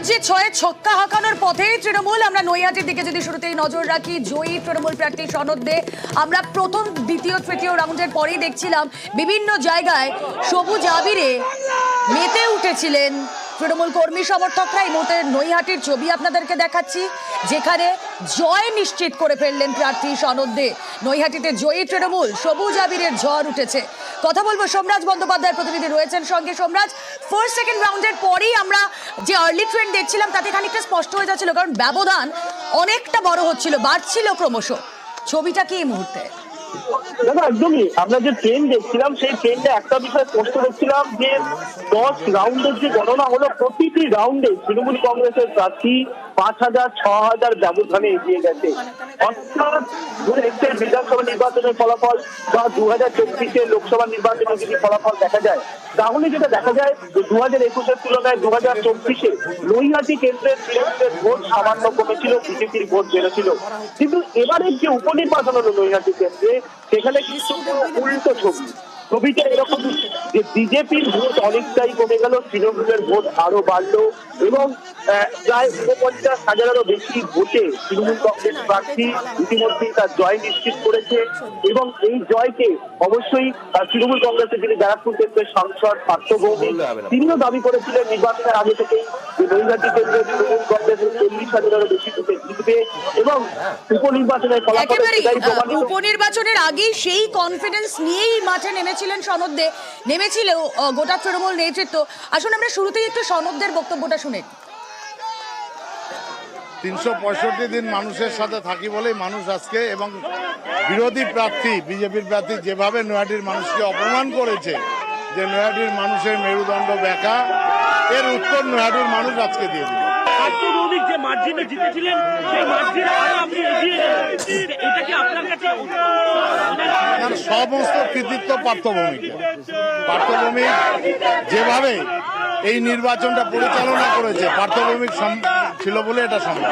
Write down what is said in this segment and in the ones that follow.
রাজ্যে 6 ছক্কা হাঁকানোর পথে তৃণমূল। আমরা নৈহাটির দিকে যদি শুরুতেই নজর রাখি, জয়ী তৃণমূল প্রার্থী সনদ দে আমরা প্রথম দ্বিতীয় তৃতীয় রাউন্ডের পরেই দেখছিলাম বিভিন্ন জায়গায় সবুজ আবিরে মেতে উঠেছিলেন তৃণমূল কর্মী সমর্থকরা। এই মুহূর্তে নৈহাটির ছবি আপনাদেরকে দেখাচ্ছি, যেখানে জয় নিশ্চিত করে ফেললেন প্রার্থী সনদ দে। নৈহাটিতে জয়ী তৃণমূল, সবুজ আবিরের ঝড় উঠেছে। কথা বলবো সোমরাজ বন্দ্যোপাধ্যায়ের প্রতিনিধি রয়েছেন সঙ্গে। সোমরাজ, ফার্স্ট সেকেন্ড রাউন্ডের পরেই আমরা যে আর্লি ট্রেন্ড দেখছিলাম তাতে খানিকটা স্পষ্ট হয়ে যাচ্ছিল, কারণ ব্যবধান অনেকটা বড় হচ্ছিল, বাড়ছিল ক্রমশ। ছবিটা কি এই মুহূর্তে? দেখো, একদমই আমরা যে ট্রেন দেখছিলাম সেই ট্রেনটা একটা বিষয় স্পষ্ট দেখছিলাম যে 10 রাউন্ডের যে গণনা হলো, প্রতিটি রাউন্ডে তৃণমূল কংগ্রেসের প্রার্থী 5,000 6,000 ব্যবধানে এগিয়ে গেছে। অর্থাৎ বিধানসভা নির্বাচনের ফলাফল বা 2024 লোকসভা নির্বাচনের যদি ফলাফল দেখা যায়, তাহলে যেটা দেখা যায় যে 2021-এর তুলনায় 2024-এ নৈহাটি কেন্দ্রের তৃণমূলের ভোট সামান্য কমেছিল, বিজেপির ভোট বেড়েছিল। কিন্তু এবারের যে উপনির্বাচন হলো নৈহাটি কেন্দ্রে, সেখানে কিন্তু উল্টো ছবিটা এরকম যে বিজেপির ভোট অনেকটাই কমে গেল, তৃণমূলের ভোট আরো বাড়লো এবং প্রায় 49,000-এরও বেশি ভোটে তৃণমূল কংগ্রেস প্রার্থী ইতিমধ্যেই তার জয় নিশ্চিত করেছে। এবং এই জয়কে অবশ্যই তৃণমূল কংগ্রেসের যিনি ব্যারাকপুর কেন্দ্রের সাংসদ পার্থ ভৌমিক, তিনিও দাবি করেছিলেন নির্বাচনের আগে থেকেই যে নৈহাটি কেন্দ্রে তৃণমূল কংগ্রেসের 40,000-এরও বেশি ভোটে জিতবে এবং উপনির্বাচনের ফলাফল উপনির্বাচনের আগেই সেই কনফিডেন্স নিয়েই মাঠে নেমেছিলেন সনদ দে, নেমেছিল গোটা তৃণমূল নেতৃত্ব। আসুন আমরা শুরুতেই একটু সনদদের বক্তব্যটা শুনে। 365 দিন মানুষের সাথে থাকি বলেই মানুষ আজকে, এবং বিরোধী প্রার্থী বিজেপির প্রার্থী যেভাবে নৈহাটির মানুষকে অপমান করেছে, যে নৈহাটির মানুষের মেরুদণ্ড ব্যাকা, এর উত্তর নৈহাটির মানুষ আজকে দিয়ে দিল। যে মার্জিনে জিতেছিলেন সেই মার্জিনে আপনি এগিয়ে গেলেন, এটা কি আপনার কাছে? সমস্ত কৃতিত্ব পার্থভৌমিক যেভাবে এই নির্বাচনটা পরিচালনা করেছে, পার্থভৌমিক ছিল বলে এটা সম্ভব।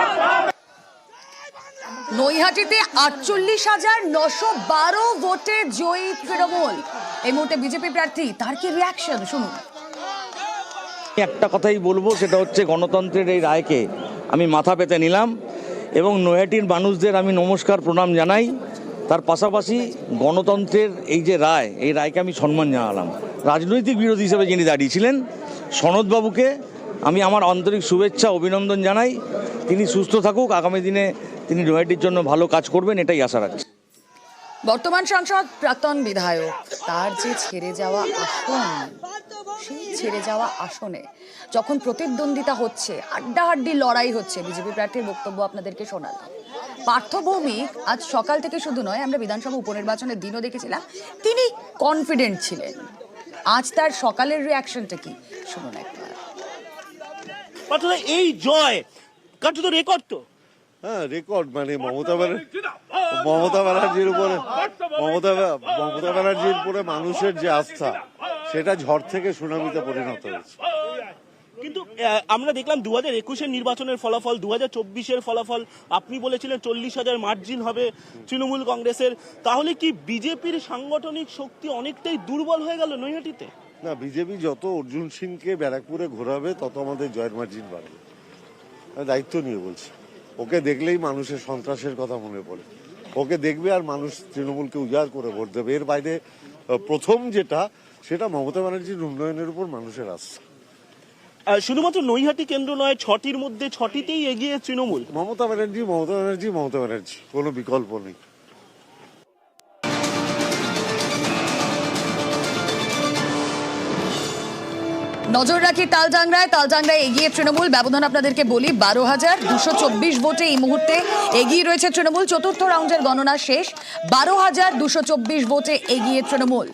নৈহাটিতে 48,912 ভোটে জয়ী তৃণমূল। এই মুহূর্তে বিজেপি প্রার্থী, তার কি রিয়াকশন শুনুন। একটা কথাই বলবো, সেটা হচ্ছে গণতন্ত্রের এই রায়কে আমি মাথা পেতে নিলাম এবং নৈহাটির মানুষদের আমি নমস্কার প্রণাম জানাই। তার পাশাপাশি গণতন্ত্রের এই যে রায়, এই রায়কে আমি সম্মান জানালাম। রাজনৈতিক বিরোধী হিসেবে যিনি দাঁড়িয়েছিলেন সনদবাবুকে আমি আমার আন্তরিক শুভেচ্ছা অভিনন্দন জানাই। তিনি সুস্থ থাকুক, আগামী দিনে তিনি নৈহাটির জন্য ভালো কাজ করবেন, এটাই আশা রাখছি। বর্তমান সাংসদ, প্রাক্তন বিধায়ক, তার যে ছেড়ে যাওয়া আসন, সেই ছেড়ে যাওয়া আসনে যখন প্রতিদ্বন্দ্বিতা হচ্ছে, হাড্ডাহাড্ডি লড়াই হচ্ছে, বিজেপি প্রার্থীর বক্তব্য আপনাদেরকে শোনালাম। পার্থ ভৌমিক আজ সকাল থেকে শুধু নয়, আমরা বিধানসভা উপনির্বাচনের দিনও দেখেছিলাম তিনি কনফিডেন্ট ছিলেন। আজ তার সকালের রিয়াকশনটা কি শুনুন একবার। এই জয় কার্যত রেকর্ড তো। হ্যাঁ, রেকর্ড। মানে মমতা ব্যানার্জির উপরে মানুষের যে আস্থা, সেটা ঝড় থেকে সুনামিতে পরিণত হয়েছে। কিন্তু আমরা দেখলাম 2021-এর নির্বাচনের ফলাফল, 2024-এর ফলাফল, আপনি বলেছিলেন 40,000 মার্জিন হবে তৃণমূল কংগ্রেসের। তাহলে কি বিজেপির সাংগঠনিক শক্তি অনেকটাই দুর্বল হয়ে গেল নৈহাটিতে? না, বিজেপি যত অর্জুন সিংকে ব্যারাকপুরে ঘোরাবে তত আমাদের জয়ের মার্জিন বাড়বে। দায়িত্ব নিয়ে বলছি, ওকে দেখলেই মানুষের সন্ত্রাসের কথা মনে পড়ে। ওকে দেখবে আর মানুষ তৃণমূলকে উজাড় করে ভোট দেবে। এর বাইরে প্রথম যেটা, সেটা মমতা ব্যানার্জির উন্নয়নের উপর মানুষের আস্থা। শুধুমাত্র নৈহাটি কেন্দ্র নয়, 6টির মধ্যে 6টিতেই এগিয়ে তৃণমূল। মমতা ব্যানার্জি, কোনো বিকল্প নেই। নজর রাখি তালজাংরায় এগিয়ে তৃণমূল। ব্যবধান আপনাদেরকে বলি, 12,224 ভোটে এই মুহূর্তে এগিয়ে রয়েছে তৃণমূল। চতুর্থ রাউন্ডের গণনা শেষ, 12,224 ভোটে এগিয়ে তৃণমূল।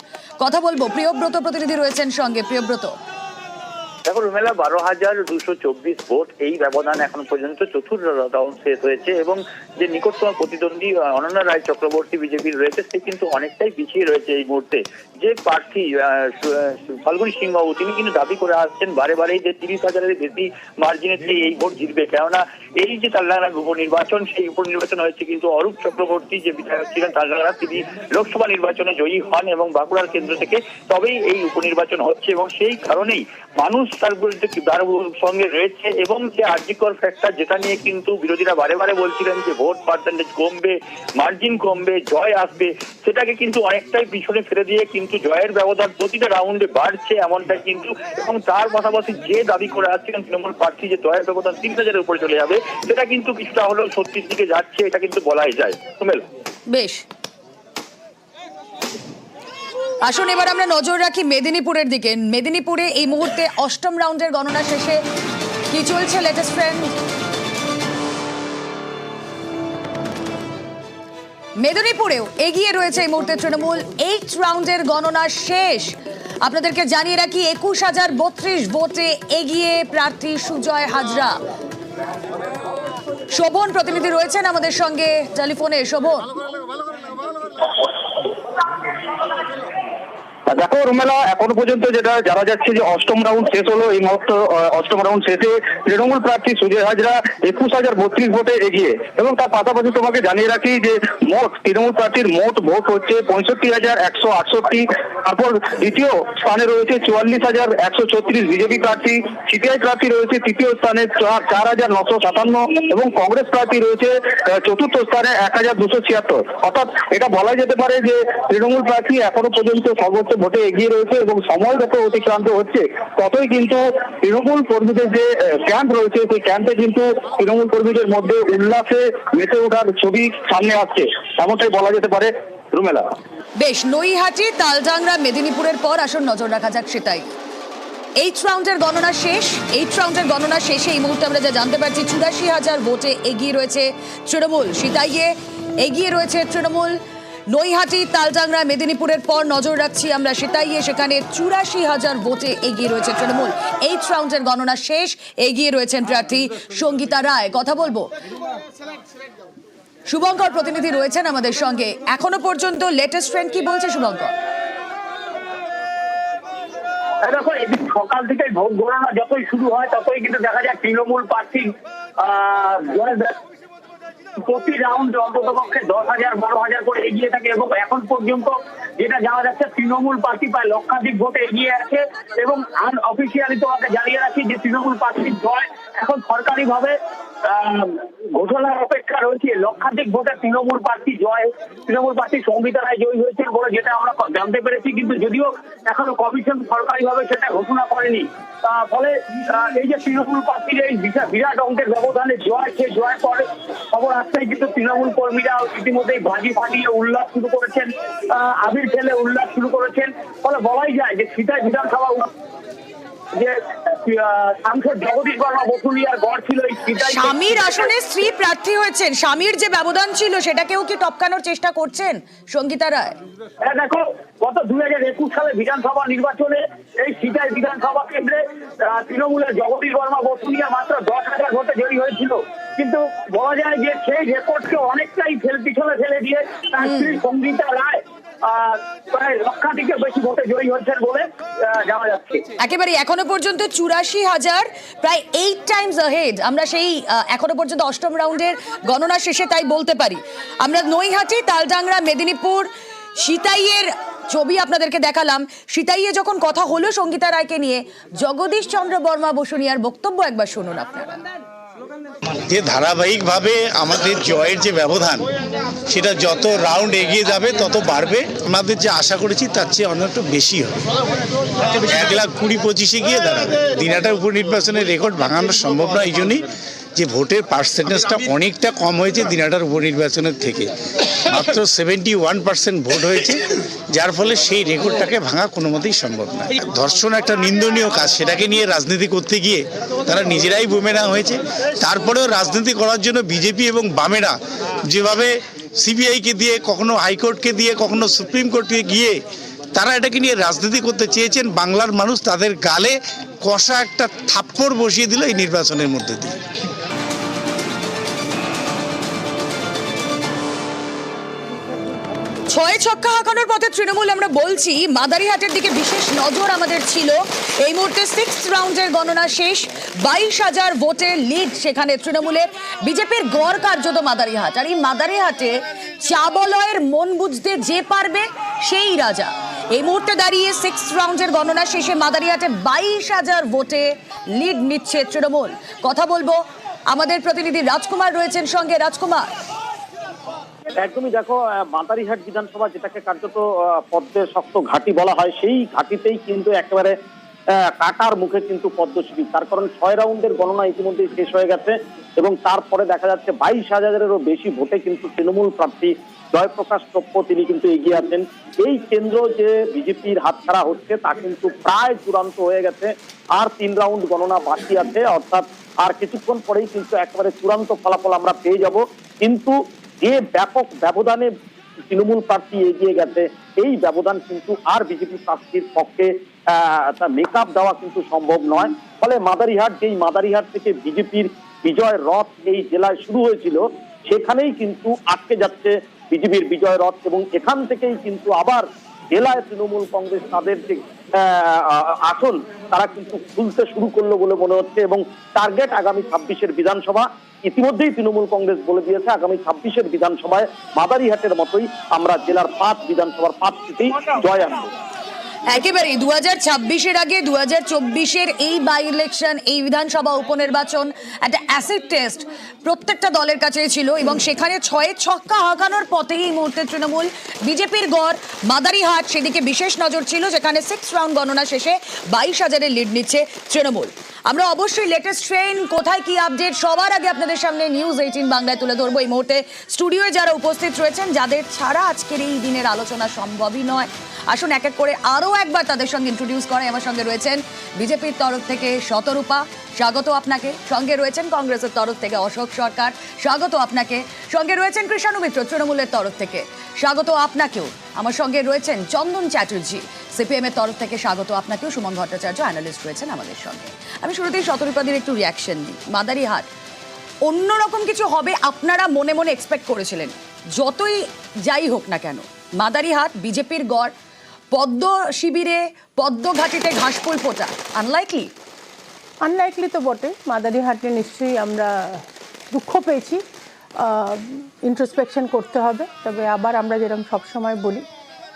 কথা বলবো, প্রিয়ব্রত প্রতিনিধি রয়েছেন সঙ্গে। প্রিয়ব্রত, দেখো রুমেলা, 12,224 ভোট, এই ব্যবধান এখন পর্যন্ত চতুর্থ রাউন্ড শেষ হয়েছে এবং যে নিকটতম প্রতিদ্বন্দ্বী অনন্যা রায় চক্রবর্তী বিজেপির রয়েছে, সে কিন্তু অনেকটাই পিছিয়ে রয়েছে এই মুহূর্তে। যে প্রার্থী ফাল্গুনী সিংবাবু, তিনি কিন্তু দাবি করে আসছেন বারে বারেই যে 30,000-এর বেশি মার্জিনে এই ভোট জিতবে। কেননা এই যে তালডাংরা উপনির্বাচন, সেই উপনির্বাচন হয়েছে কিন্তু অরূপ চক্রবর্তী যে বিধায়ক ছিলেন তালডাংরা, তিনি লোকসভা নির্বাচনে জয়ী হন এবং বাঁকুড়ার কেন্দ্র থেকে, তবেই এই উপনির্বাচন হচ্ছে এবং সেই কারণেই মানুষ তার বিরুদ্ধে তার সঙ্গে রয়েছে, এবং যে আরজিকর ফ্যাক্টর যেটা নিয়ে কিন্তু বিরোধীরা বারে বারে বলছিলেন যে ভোট পার্সেন্টেজ কমবে, মার্জিন কমবে, জয় আসবে, সেটাকে কিন্তু অনেকটাই পিছনে ফেলে দিয়ে কিন্তু জয়ের ব্যবধান প্রতিটা রাউন্ডে বাড়ছে এমনটাই কিন্তু, এবং তার পাশাপাশি যে দাবি করে আসছিলেন তৃণমূল প্রার্থী যে জয়ের ব্যবধান 3000-এর উপরে চলে যাবে, সেটা কিন্তু কিছুটা হলেও সত্যির দিকে যাচ্ছে, এটা কিন্তু বলাই যায়। বেশ, আসুন এবার আমরা নজর রাখি মেদিনীপুরের দিকে। মেদিনীপুরে এই মুহূর্তে অষ্টম রাউন্ডের গণনা শেষে কি চলছে লেটেস্ট ট্রেন্ড? মেদিনীপুরেও এগিয়ে রয়েছে এই মুহূর্তে তৃণমূল। 8 রাউন্ডের গণনা শেষ। আপনাদেরকে জানিয়ে রাখি 21,032 ভোটে এগিয়ে প্রার্থী সুজয় হাজরা। শোভন প্রতিনিধি রয়েছেন আমাদের সঙ্গে টেলিফোনে। শোভন, দেখো রুমেলা, এখনো পর্যন্ত যেটা জানা যাচ্ছে যে অষ্টম রাউন্ড শেষ হলো। এই মুহূর্তে অষ্টম রাউন্ড শেষে তৃণমূল প্রার্থী সুজয় হাজরা 21,032 ভোটে এগিয়ে, এবং তার পাশাপাশি তোমাকে জানিয়ে রাখি যে মোট তৃণমূল প্রার্থীর মোট ভোট হচ্ছে 65,168। তারপর দ্বিতীয় স্থানে রয়েছে 44,136 বিজেপি প্রার্থী, সিপিআই প্রার্থী রয়েছে তৃতীয় স্থানে 4,957, এবং কংগ্রেস প্রার্থী রয়েছে চতুর্থ স্থানে 1,276। অর্থাৎ এটা বলা যেতে পারে যে তৃণমূল প্রার্থী এখনো পর্যন্ত সর্বোচ্চ ভোটে এগিয়ে রয়েছে, এবং সময় যত অতিক্রান্ত হচ্ছে ততই কিন্তু তৃণমূল কর্মীদের যে ক্যাম্প রয়েছে সেই ক্যাম্পে কিন্তু তৃণমূল কর্মীদের মধ্যে উল্লাসে মেতে ওঠার ছবি সামনে আসছে, এমনটাই বলা যেতে পারে রুমেলা। বেশ, নৈহাটি, তালডাংরা, মেদিনীপুরের পর আসুন নজর রাখা যাক সেটাই। 8 রাউন্ডের গণনা শেষ। 8 রাউন্ডের গণনা শেষে এই মুহূর্তে আমরা যা জানতে পারছি 84,000 ভোটে এগিয়ে রয়েছে তৃণমূল। সিতাইয়ে এগিয়ে রয়েছে তৃণমূল। নৈহাটি, তালডাংরা, মেদিনীপুরের পর নজর রাখছি আমরা সিতাইয়ে, সেখানে 84,000 ভোটে এগিয়ে রয়েছে তৃণমূল। 8 রাউন্ডের গণনা শেষ, এগিয়ে রয়েছেন প্রার্থী সঙ্গীতা রায়। কথা বলবো, শুভঙ্কর প্রতিনিধি রয়েছেন আমাদের সঙ্গে। এখনো পর্যন্ত লেটেস্ট ট্রেন্ড কি বলছে শুভঙ্কর? দেখো, এদিন সকাল থেকে ভোট গণনা যতই শুরু হয় ততই কিন্তু দেখা যায় তৃণমূল প্রার্থী প্রতি রাউন্ডে অন্তত পক্ষে 10,000-12,000 করে এগিয়ে থাকে, এবং এখন পর্যন্ত যেটা জানা যাচ্ছে তৃণমূল প্রার্থী প্রায় লক্ষাধিক ভোটে এগিয়ে আছে, এবং আনঅফিসিয়ালি তোমাকে জানিয়ে রাখি যে তৃণমূল প্রার্থীর জয় এখন সরকারি ভাবে ঘোষণার অপেক্ষা রয়েছে। লক্ষাধিক ভোটে তৃণমূল প্রার্থী জয়, তৃণমূল প্রার্থী সঙ্গীতা রায় জয়ী হয়েছেন বলে যেটা আমরা জানতে পেরেছি, কিন্তু যদিও এখনো কমিশন সরকারি ভাবে সেটা ঘোষণা করেনি। ফলে এই যে তৃণমূল প্রার্থীর এই বিরাট অঙ্কের ব্যবধানে জয়, সে জয় পরে খবর আসতেই কিন্তু তৃণমূল কর্মীরা ইতিমধ্যেই বাজি ফাটিয়ে উল্লাস শুরু করেছেন, আবির ফেলে উল্লাস শুরু করেছেন। ফলে বলাই যায় যে সিতাই বিধানসভা যে সাংসদ জগদীশ বর্মা বসুনিয়ার গড় ছিল এই সিতাই। স্বামীর আসনে স্ত্রী প্রার্থী হয়েছেন, স্বামীর যে ব্যবধান ছিল সেটাকেও কি টপকানোর চেষ্টা করছেন সঙ্গীতা রায়? হ্যাঁ, দেখো, গত 2021 সালে বিধানসভা নির্বাচনে এই সিতাই বিধানসভা কেন্দ্রে তৃণমূলের জগদীশ বর্মা বসুনিয়া মাত্র 10,000 ভোটে জয়ী হয়েছিল, কিন্তু বলা যায় যে সেই রেকর্ডকে অনেকটাই পিছনে ফেলে দিয়ে তার স্ত্রী সঙ্গীতা রায় প্রায় লক্ষাধিকের বেশি ভোটে জয়ী হচ্ছেন বলে জানা যাচ্ছে। একেবারে এখনো পর্যন্ত 84,000, প্রায় 8 টাইমস আহেড। আমরা সেই এখনো পর্যন্ত অষ্টম রাউন্ডের গণনা শেষে তাই বলতে পারি। আমরা নৈহাটি, তালডাংরা, মেদিনীপুর, সিতাইয়ের ছবি আপনাদেরকে দেখালাম। সিতাইয়ে যখন কথা হলো সঙ্গীতা রায়কে নিয়ে, জগদীশ চন্দ্র বর্মা বসুনিয়ার বক্তব্য একবার শুনুন আপনারা। যে ধারাবাহিকভাবে আমাদের জয়ের যে ব্যবধান সেটা যত রাউন্ড এগিয়ে যাবে তত বাড়বে। আমাদের যে আশা করেছি তার চেয়ে অনেকটা বেশি হবে, 1,20,25 গিয়ে দাঁড়াবে। দিনহাটার উপনির্বাচনের রেকর্ড ভাঙানো সম্ভব না, এই জন্যই যে ভোটের পার্সেন্টেজটা অনেকটা কম হয়েছে দিনহাটার উপনির্বাচনের থেকে। মাত্র 71% ভোট হয়েছে, যার ফলে সেই রেকর্ডটাকে ভাঙা কোনো মতেই সম্ভব না। ধর্ষণ একটা নিন্দনীয় কাজ, সেটাকে নিয়ে রাজনীতি করতে গিয়ে তারা নিজেরাই বুমেরাং হয়েছে। তারপরেও রাজনীতি করার জন্য বিজেপি এবং বামেরা যেভাবে সিবিআইকে দিয়ে, কখনো হাইকোর্টকে দিয়ে, কখনো সুপ্রিম কোর্টে গিয়ে তারা এটাকে নিয়ে রাজনীতি করতে চেয়েছেন, বাংলার মানুষ তাদের গালে কষা একটা থাপ্পড় বসিয়ে দিল এই নির্বাচনের মধ্যে দিয়ে। 6 ছক্কা হাঁকানোর পথে তৃণমূল। আমরা বলছি মাদারিহাটের দিকে বিশেষ নজর আমাদের ছিল। এই মুহূর্তে 6 রাউন্ডের গণনা শেষ, 22,000 ভোটের লিড সেখানে তৃণমূলের। বিজেপির গড় কার্যত মাদারিহাট, আর এই মাদারিহাটে চাবলয়ের মন বুঝতে যে পারবে সেই রাজা। এই মুহূর্তে দাঁড়িয়ে 6th রাউন্ডের গণনা শেষে মাদারিহাটে 22,000 ভোটে লিড নিচ্ছে তৃণমূল। কথা বলবো, আমাদের প্রতিনিধি রাজকুমার রয়েছেন সঙ্গে। রাজকুমার, একদমই দেখো, মাদারিহাট বিধানসভা যেটাকে কার্যত পদ্মের শক্ত ঘাঁটি বলা হয়, সেই ঘাঁটিতেই কিন্তু একেবারে কাটার মুখে কিন্তু পদ্ম শিবির। তার কারণ 6 রাউন্ডের গণনা ইতিমধ্যেই শেষ হয়ে গেছে এবং তারপরে দেখা যাচ্ছে 22,000-এরও বেশি ভোটে কিন্তু তৃণমূল প্রার্থী জয়প্রকাশ টপ্পো তিনি কিন্তু এগিয়ে আছেন। এই কেন্দ্র যে বিজেপির হাতছাড়া হচ্ছে তা কিন্তু প্রায় চূড়ান্ত হয়ে গেছে। আর 3 রাউন্ড গণনা বাকি আছে, অর্থাৎ আর কিছুক্ষণ পরেই কিন্তু একেবারে চূড়ান্ত ফলাফল আমরা পেয়ে যাব। কিন্তু যে ব্যাপক ব্যবধানে তৃণমূল প্রার্থী এগিয়ে গেছে, এই ব্যবধান কিন্তু আর বিজেপি প্রার্থীর পক্ষে মেকআপ দেওয়া কিন্তু সম্ভব নয়। ফলে মাদারিহাট, যেই মাদারিহাট থেকে বিজেপির বিজয় রথ এই জেলায় শুরু হয়েছিল, সেখানেই কিন্তু আটকে যাচ্ছে বিজেপির বিজয় রথ এবং এখান থেকেই কিন্তু আবার জেলায় তৃণমূল কংগ্রেস তাদের যে আসন তারা কিন্তু খুলতে শুরু করলো বলে মনে হচ্ছে এবং টার্গেট আগামী 26-এর বিধানসভা। ইতিমধ্যেই তৃণমূল কংগ্রেস বলে দিয়েছে আগামী 26-এর বিধানসভায় মাদারিহাটের মতোই আমরা জেলার 5 বিধানসভার 5 সিটেই জয় আনবো। একেবারেই 2026-এর আগে 2024-এর এই বাই ইলেকশন, এই বিধানসভা উপনির্বাচন একটা অ্যাসিড টেস্ট প্রত্যেকটা দলের কাছেই ছিল এবং সেখানে 6 ছক্কা হাঁকানোর পথেই এই মুহূর্তে তৃণমূল। বিজেপির গড় মাদারিহাট, সেদিকে বিশেষ নজর ছিল, যেখানে 6 রাউন্ড গণনা শেষে 22,000-এর লিড নিচ্ছে তৃণমূল। আমরা অবশ্যই লেটেস্ট ট্রেন, কোথায় কি আপডেট, সবার আগে আপনাদের সামনে নিউজ 18 বাংলায় তুলে ধরবো। এই মুহূর্তে স্টুডিওয়ে যারা উপস্থিত রয়েছেন, যাদের ছাড়া আজকের এই দিনের আলোচনা সম্ভবই নয়, আসুন এক এক করে আরও একবার তাদের সঙ্গে ইন্ট্রোডিউস করাই। আমার সঙ্গে রয়েছেন বিজেপির তরফ থেকে শতরূপা, স্বাগত আপনাকে। সঙ্গে রয়েছেন কংগ্রেসের তরফ থেকে অশোক সরকার, স্বাগত আপনাকে। সঙ্গে রয়েছেন কৃষাণু মিত্র তৃণমূলের তরফ থেকে, স্বাগত আপনাকেও। আমার সঙ্গে রয়েছেন চন্দন চ্যাটার্জি সিপিএম এর তরফ থেকে, স্বাগত আপনাকেও। সুমন ভট্টাচার্য অ্যানালিস্ট রয়েছেন আমাদের সঙ্গে। আমি শুরুতেই শতরূপাদের একটু রিয়াকশন দিই। মাদারিহাট অন্যরকম কিছু হবে আপনারা মনে মনে এক্সপেক্ট করেছিলেন? যতই যাই হোক না কেন, মাদারিহাট বিজেপির গড়, পদ্ম শিবিরে পদ্মঘাটিতে ঘাসফুল ফোটা, আনলাইকলি তো বটে। মাদারিহাটে নিশ্চয়ই আমরা দুঃখ পেয়েছি, ইন্ট্রোস্পেকশন করতে হবে। তবে আবার আমরা যেরকম সবসময় বলি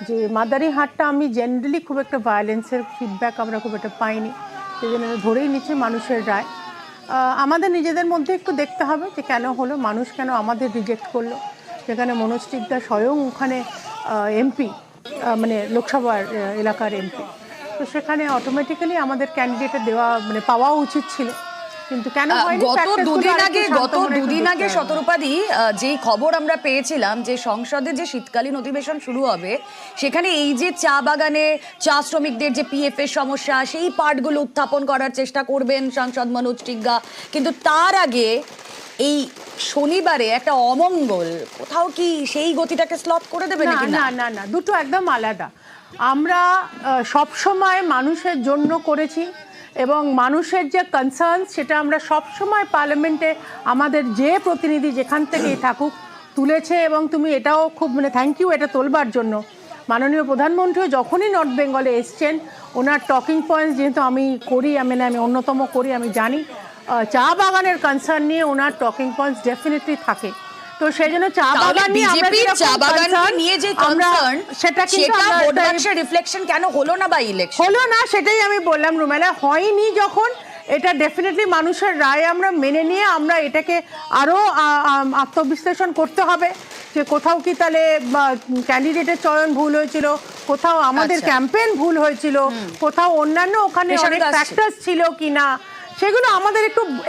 যে মাদারিহাটটা আমি জেনারেলি খুব একটা ভায়োলেন্সের ফিডব্যাক আমরা খুব একটা পাইনি, সেই জন্য ধরেই নিচ্ছে মানুষের রায়। আমাদের নিজেদের মধ্যে একটু দেখতে হবে যে কেন হলো, মানুষ কেন আমাদের রিজেক্ট করলো। যেখানে মনোজ টিকদার স্বয়ং ওখানে এমপি, মানে লোকসভার এলাকার এমপি, তো সেখানে অটোমেটিক্যালি আমাদের ক্যান্ডিডেটে দেওয়া মানে পাওয়া উচিত ছিল, কিন্তু কেন হয়নি? গত দুদিন আগে শতরূপাদি যেই খবর আমরা পেয়েছিলাম যে সংসদে যে শীতকালীন অধিবেশন শুরু হবে, সেখানে এই যে চা বাগানে চা শ্রমিকদের যে পিএফ এর সমস্যা, সেই পার্টগুলো উত্থাপন করার চেষ্টা করবেন সাংসদ মনোজ টিগ্গা। কিন্তু তার আগে এই শনিবারে একটা অমঙ্গল, কোথাও কি সেই গতিটাকে স্লথ করে দেবে নাকি? না না না, দুটো একদম আলাদা। আমরা সব সময় মানুষের জন্য করেছি এবং মানুষের যে কনসার্ন সেটা আমরা সব সময় পার্লামেন্টে আমাদের যে প্রতিনিধি যেখান থেকেই থাকুক তুলেছে। এবং তুমি এটাও খুব মানে থ্যাংক ইউ এটা তোলবার জন্য। মাননীয় প্রধানমন্ত্রীও যখনই নর্থ বেঙ্গলে এসছেন, ওনার টকিং পয়েন্টস যেহেতু আমি করি, আমি অন্যতম করি, আমি জানি চা বাগানের কনসার্ন নিয়ে ওনার টকিং পয়েন্টস ডেফিনেটলি থাকে। তো সেই জন্য চা বাগান নিয়ে সেটা কিন্তু রিফ্লেকশন কেন হলো না বা ইলেকশন হলো না, সেটাই আমি বললাম রুমেলা। হয়নি যখন, এটা ডেফিনেটলি মানুষের রায় আমরা মেনে নিয়ে আমরা এটাকে আরও আত্মবিশ্লেষণ করতে হবে যে কোথাও কি তাহলে ক্যান্ডিডেটের চয়ন ভুল হয়েছিল, কোথাও আমাদের ক্যাম্পেইন ভুল হয়েছিল, কোথাও অন্যান্য ওখানে অনেক ফ্যাক্টরস ছিল কি না, সেগুলো আমাদের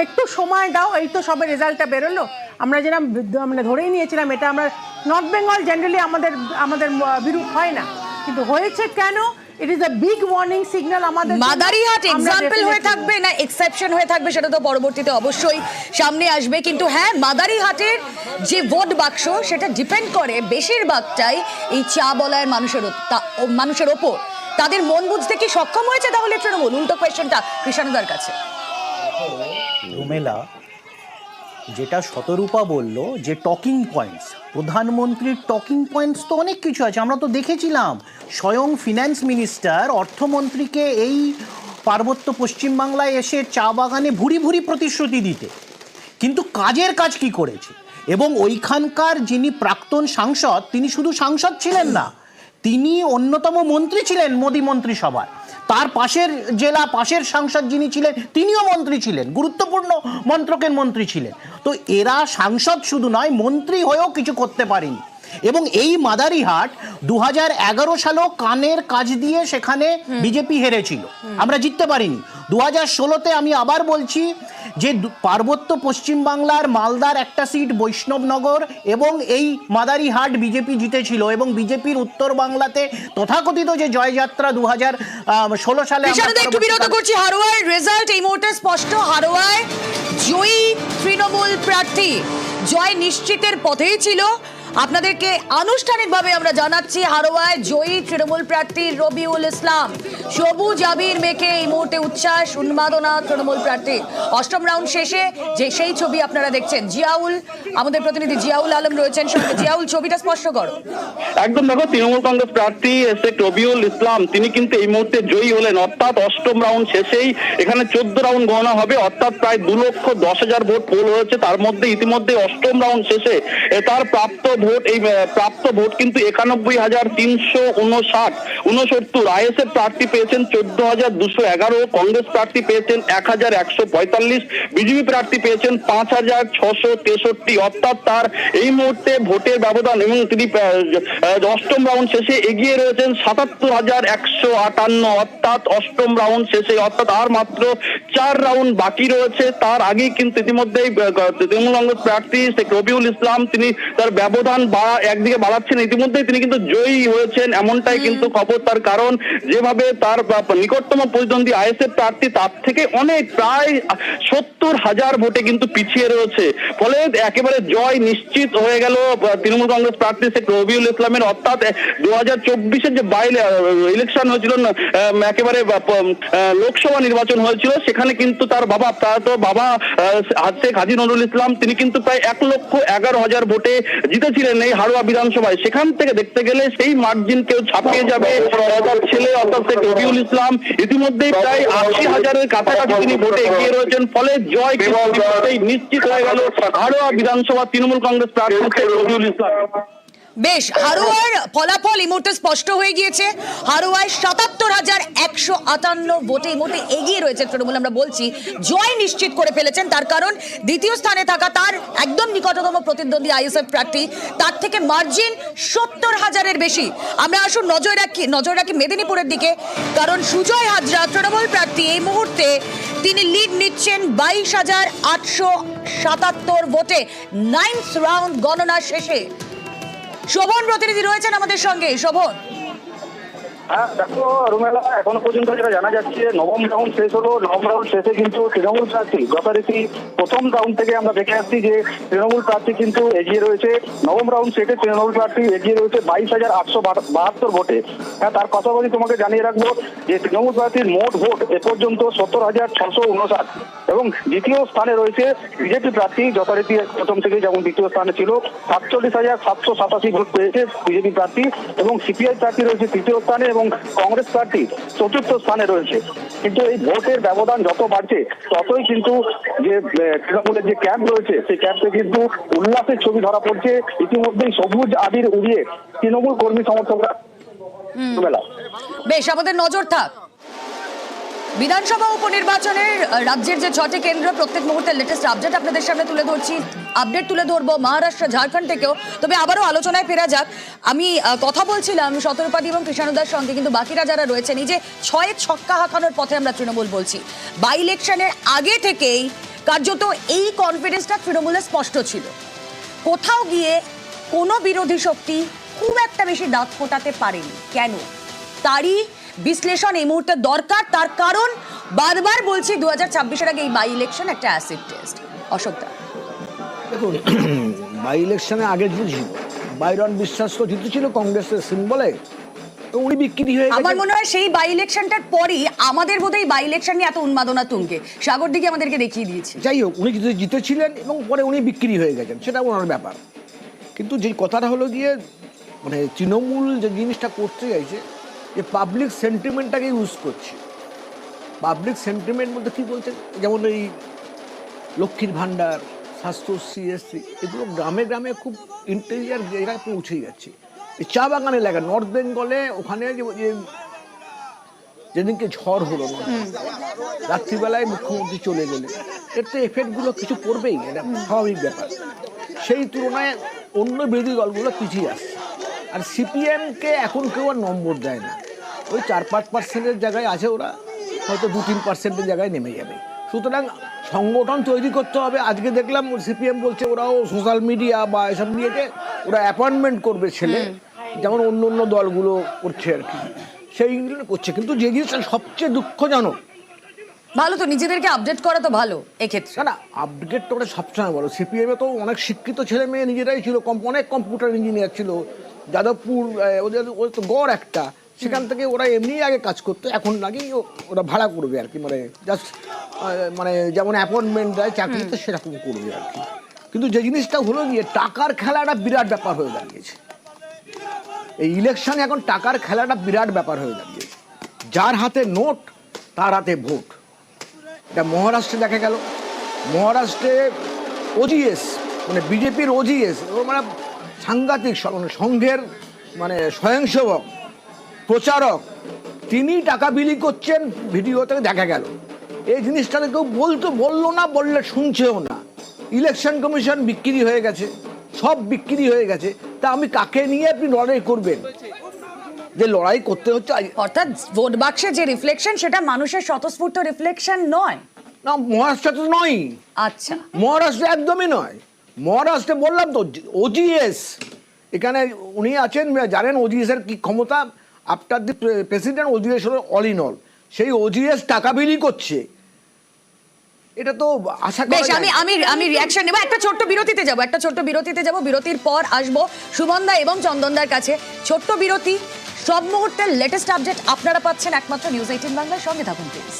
একটু সময় দাও। এই তো সবে রেজাল্টটা বেরোলো, আমরা যেরকম মানে ধরেই নিয়েছিলাম এটা আমরা নর্থ বেঙ্গল জেনারেলি আমাদের বিরূপ হয় না, কিন্তু হয়েছে কেন? It is a big warning signal আমাদের। মাদারিহাট এক্সাম্পল হয়ে থাকবে না এক্সেপশন হয়ে থাকবে, সেটা তো পরবর্তীতে অবশ্যই সামনে আসবে। কিন্তু হ্যাঁ, মাদারিহাটের যে ভোট বাক্স সেটা ডিপেন্ড করে বেশিরভাগটাই এই চা বলায় মানুষের ওপর। তাদের মন বুঝতে কি সক্ষম হয়েছে তাহলে তৃণমূল? উল্টো কোয়েশ্চেনটা কৃষাণুদার কাছে। রুমেলা, যেটা শতরূপা বলল যে টকিং পয়েন্টস, প্রধানমন্ত্রীর টকিং পয়েন্টস তো অনেক কিছু আছে, আমরা তো দেখেছিলাম স্বয়ং ফিন্যান্স মিনিস্টার অর্থমন্ত্রীকে এই পার্বত্য পশ্চিমবাংলায় এসে চা বাগানে ভুরি ভুরি প্রতিশ্রুতি দিতে, কিন্তু কাজের কাজ কি করেছে। এবং ওইখানকার যিনি প্রাক্তন সাংসদ, তিনি শুধু সাংসদ ছিলেন না, তিনি অন্যতম মন্ত্রী ছিলেন মোদী মন্ত্রিসভায়, তার পাশের জেলা পাশের সাংসদ যিনি ছিলেন তিনিও মন্ত্রী ছিলেন, গুরুত্বপূর্ণ মন্ত্রকের মন্ত্রী ছিলেন। তো এরা সাংসদ শুধু নয়, মন্ত্রী হয়েও কিছু করতে পারেনি। এবং এই মাদারিহাট 2011 সালেও কানের কাজ দিয়ে সেখানে বিজেপি হেরেছিল, আমরা জিততে পারিনি। 2016-তে আমি আবার বলছি যে পার্বত্য পশ্চিমবাংলার মালদার একটা সিট বৈষ্ণবনগর এবং এই মাদারিহাট বিজেপি জিতেছিল, এবং বিজেপির উত্তর বাংলাতে তথাকথিত যে জয়যাত্রা 2016 সালে একটু বিরত করছি। হারোয়ার রেজাল্ট এই মুহূর্তে স্পষ্ট, হারোয়ায় জয়ী তৃণমূল প্রার্থী, জয় নিশ্চিতের পথেই ছিল। আপনাদেরকে আনুষ্ঠানিকভাবে আমরা জানাচ্ছি হারোয়ায় জয়ী তৃণমূল প্রার্থী রবিউল ইসলাম। সবুজ আবির মেখে এই মুহূর্তে উচ্ছ্বাস উন্মাদনা তৃণমূল প্রার্থী। অষ্টম রাউন্ড শেষে যে সেই ছবি আপনারা দেখছেন, জিয়াউল, আমাদের প্রতিনিধি জিয়াউল আলম রয়েছেন সঙ্গে। জিয়াউল, ছবিটা স্পষ্ট করো। একদম দেখো, তৃণমূল কংগ্রেস প্রার্থী শেখ রবিউল ইসলাম তিনি কিন্তু এই মুহূর্তে জয়ী হলেন, অর্থাৎ অষ্টম রাউন্ড শেষেই এখানে 14 রাউন্ড গণনা হবে, অর্থাৎ প্রায় 2,10,000 ভোট পোল হয়েছে। তার মধ্যে ইতিমধ্যে অষ্টম রাউন্ড শেষে তার প্রাপ্ত ভোট কিন্তু 91,369। আইএসএফ প্রার্থী পেয়েছেন 14,211, কংগ্রেস প্রার্থী পেয়েছেন 1,145, বিজেপি প্রার্থী পেয়েছেন 5,663। অর্থাৎ তার এই মুহূর্তে ভোটের ব্যবধান, এবং তিনি অষ্টম রাউন্ড শেষে এগিয়ে রয়েছেন 77,158। অর্থাৎ অষ্টম রাউন্ড শেষে, অর্থাৎ আর মাত্র 4 রাউন্ড বাকি রয়েছে। তার আগেই কিন্তু ইতিমধ্যেই তৃণমূল কংগ্রেস প্রার্থী শেখ রবিউল ইসলাম তিনি তার ব্যবধান একদিকে বাড়াচ্ছেন। ইতিমধ্যেই তিনি কিন্তু জয়ী হয়েছেন এমনটাই কিন্তু খবর। তার কারণ যেভাবে তার নিকটতম প্রতিদ্বন্দ্বী আইএসএফ প্রার্থী তার থেকে অনেক প্রায় 70,000 ভোটে কিন্তু পিছিয়ে রয়েছে, ফলে একেবারে জয় নিশ্চিত হয়ে গেল তৃণমূল কংগ্রেস প্রার্থী শেখ রবিউল ইসলামের। অর্থাৎ 2024-এর যে ইলেকশন হয়েছিল, একেবারে লোকসভা নির্বাচন হয়েছিল, সেখানে কিন্তু তার বাবা শেখ হাজী নজরুল ইসলাম তিনি কিন্তু প্রায় 1,11,000 ভোটে জিতেছিলেন এই হারোয়া বিধানসভায়। সেখান থেকে দেখতে গেলে সেই মার্জিন কেউ ছাপিয়ে যাবে তার ছেলে অর্থাৎ শেখ রবিউল ইসলাম। ইতিমধ্যেই প্রায় 80,000-এর কাছাকাছি তিনি ভোটে এগিয়ে রয়েছেন, ফলে জয় নিশ্চিত হয়ে গেল হারোয়া বিধানসভা তৃণমূল কংগ্রেস প্রার্থী শেখ রবিউল ইসলাম। বেশ, হারোয়ার ফলাফল এই মুহূর্তে স্পষ্ট হয়ে গিয়েছে। হারোয়ায় 77,158 ভোটে এই মুহূর্তে এগিয়ে রয়েছে তৃণমূল। আমরা বলছি জয় নিশ্চিত করে ফেলেছেন, তার কারণ দ্বিতীয় স্থানে থাকা তার একদম নিকটতম প্রতিদ্বন্দ্বী আইএসএফ প্রার্থী, তার থেকে মার্জিন 70,000-এর বেশি। আমরা আসুন নজর রাখি মেদিনীপুরের দিকে, কারণ সুজয় হাজরা তৃণমূল প্রার্থী এই মুহূর্তে তিনি লিড নিচ্ছেন 22,877 ভোটে 9th রাউন্ড গণনা শেষে। শোভন প্রতিনিধি রয়েছেন আমাদের সঙ্গে। শোভন, হ্যাঁ দেখো রুমেলা, এখনো পর্যন্ত যেটা জানা যাচ্ছে, নবম রাউন্ড শেষ হলো। নবম রাউন্ড শেষে কিন্তু তৃণমূল প্রার্থী যথারীতি প্রথম রাউন্ড থেকে আমরা দেখে আসছি যে তৃণমূল প্রার্থী কিন্তু এগিয়ে রয়েছে। নবম রাউন্ড শেষে তৃণমূল প্রার্থী এগিয়ে রয়েছে 22,872 ভোটে। হ্যাঁ, তার পাশাপাশি তোমাকে জানিয়ে রাখবো যে তৃণমূল প্রার্থীর মোট ভোট এ পর্যন্ত 70,659, এবং দ্বিতীয় স্থানে রয়েছে বিজেপি প্রার্থী, যথারীতি প্রথম থেকে যেমন দ্বিতীয় স্থানে ছিল 47,787 ভোট পেয়েছে বিজেপি প্রার্থী, এবং সিপিআই প্রার্থী রয়েছে তৃতীয় স্থানে, এবং কংগ্রেস প্রার্থী চতুর্থ স্থানে রয়েছে। কিন্তু এই ভোটের ব্যবধান যত বাড়ছে ততই কিন্তু যে তৃণমূলের যে ক্যাম্প রয়েছে সেই ক্যাম্পে কিন্তু উল্লাসের ছবি ধরা পড়ছে। ইতিমধ্যেই সবুজ আবির উড়িয়ে তৃণমূল কর্মী সমর্থকরা। বেশ, আমাদের নজর থাক। বিধানসভা উপনির্বাচনের রাজ্যের যে 6টি কেন্দ্র, প্রত্যেক মুহূর্তের লেটেস্ট আপডেট আপনাদের সামনে তুলে ধরছি। আপডেট তুলে ধরবো মহারাষ্ট্র, ঝাড়খণ্ড থেকেও। তবে আবারও আলোচনায় ফেরা যাক। আমি কথা বলছিলাম শতরূপাদি এবং কৃষাণুদার সঙ্গে, কিন্তু বাকিরা যারা রয়েছেন, এই যে 6 ছক্কা হাঁকানোর পথে আমরা তৃণমূল বলছি, বাই ইলেকশনের আগে থেকেই কার্যত এই কনফিডেন্সটা তৃণমূলের স্পষ্ট ছিল। কোথাও গিয়ে কোনো বিরোধী শক্তি খুব একটা বেশি দাঁত ফোটাতে পারেনি। কেন? তারই বিশ্লেষণ এই মুহূর্তে দরকার। তার কারণ বারবার বলছি 2026-এর আগে এই বাই ইলেকশন একটা অ্যাসিড টেস্ট। অশোকদা, দেখুন, বাই ইলেকশনে আগে জিতেছিল বাইরন বিশ্বাস তো জিতেছিল কংগ্রেসের সিম্বলে, তো উনি বিক্রি হয়ে গেছেন। আমার মনে হয় সেই বাই ইলেকশনটার পরই আমাদের বোধহয় বাই ইলেকশন নিয়ে এত উন্মাদনা তুঙ্গে সাগর দিকে আমাদেরকে দেখিয়ে দিয়েছে। যাই হোক, উনি জিতেছিলেন এবং পরে উনি বিক্রি হয়ে গেছেন, সেটা ওনার ব্যাপার। কিন্তু যে কথাটা হলো গিয়ে, মানে তৃণমূল যে জিনিসটা করতে চাইছে, যে পাবলিক সেন্টিমেন্টটাকে ইউজ করছে। পাবলিক সেন্টিমেন্ট বলতে কী বলছে, যেমন এই লক্ষ্মীর ভাণ্ডার, স্বাস্থ্যশ্রী, এসসি, এগুলো গ্রামে গ্রামে খুব ইন্টেলিজেন্ট জায়গায় পৌঁছে যাচ্ছে। এই চা বাগান এলাকা নর্থ বেঙ্গলে ওখানে যেদিনকে ঝড় হলো না, রাত্রিবেলায় মুখ্যমন্ত্রী চলে গেলে এর তো এফেক্টগুলো কিছু পড়বেই, এটা স্বাভাবিক ব্যাপার। সেই তুলনায় অন্য বিরোধী দলগুলো পিছিয়ে আসছে। আর সিপিএমকে এখন কেউ আর নম্বর দেয় না, ওই 4-5% জায়গায় আছে, ওরা হয়তো 2-3% জায়গায় নেমে যাবে। সুতরাং সংগঠন তৈরি করতে হবে। আজকে দেখলাম সিপিএম বলছে ওরাও সোশ্যাল মিডিয়া বা এসব নিয়েছে, ওরা অ্যাপয়েন্টমেন্ট করবে ছেলে, যেমন অন্য অন্য দলগুলো করছে আর কি, সেইগুলো করছে। কিন্তু যে জিনিসটা সবচেয়ে দুঃখজনক, ভালো তো নিজেদেরকে আপডেট করা তো ভালো এক্ষেত্রে। না আপডেট তো ওটা সবসময় বলো। সিপিএমে তো অনেক শিক্ষিত ছেলে মেয়ে নিজেরাই ছিল, অনেক কম্পিউটার ইঞ্জিনিয়ার ছিল। যাদবপুর ওদের তো গড় একটা, সেখান থেকে ওরা এমনি আগে কাজ করতো, এখন নাকি ওরা ভাড়া করবে আর কি, মানে জাস্ট মানে যেমন অ্যাপয়েন্টমেন্ট দেয় চাকরিতে সেরকম করবে আর কি। কিন্তু যে জিনিসটা হলো গিয়ে টাকার খেলাটা বিরাট ব্যাপার হয়ে দাঁড়িয়েছে। এই ইলেকশনে এখন টাকার খেলাটা বিরাট ব্যাপার হয়ে দাঁড়িয়েছে। যার হাতে নোট তার হাতে ভোট। এটা মহারাষ্ট্রে দেখা গেল। মহারাষ্ট্রে ওজিএস মানে বিজেপির ওজিএস, ও মানে সাংঘাতিক সংঘের মানে স্বয়ংসেবক প্রচারক, তিনি টাকা বিলি করছেন, ভিডিওতে দেখা গেল। এই জিনিসটাকে কেউ বললো না, বললে শুনছেও না। ইলেকশন কমিশন বিক্রি হয়ে গেছে, সব বিক্রি হয়ে গেছে। তা আমি কাকে নিয়ে আপনি লড়াই করবেন? যে লড়াই করতে হচ্ছে, অর্থাৎ ভোট বাক্সে যে রিফ্লেকশন সেটা মানুষের স্বতঃস্ফূর্ত রিফ্লেকশন নয়। না মহারাষ্ট্র তো নয়। আচ্ছা, মহারাষ্ট্রে একদমই নয়। মহারাষ্ট্রে বললাম তো ওজিএস, এখানে উনি আছেন, জানেন ওজিএস এর কি ক্ষমতা। আফটার দি প্রেসিডেন্ট ওজিএস হলো অল ইন অল। সেই ওজিএস টাকা বিলি করছে, এটা তো আশা করা বেশ। আমি রিঅ্যাকশন নেব। একটা ছোট্ট বিরতিতে যাব, বিরতির পর আসবো সুমনদা এবং চন্দনদার কাছে। ছোট্ট বিরতি, সব মুহূর্তের লেটেস্ট আপডেট আপনারা পাচ্ছেন একমাত্র নিউজ 18 বাংলার সঙ্গে থাকুন প্লিজ।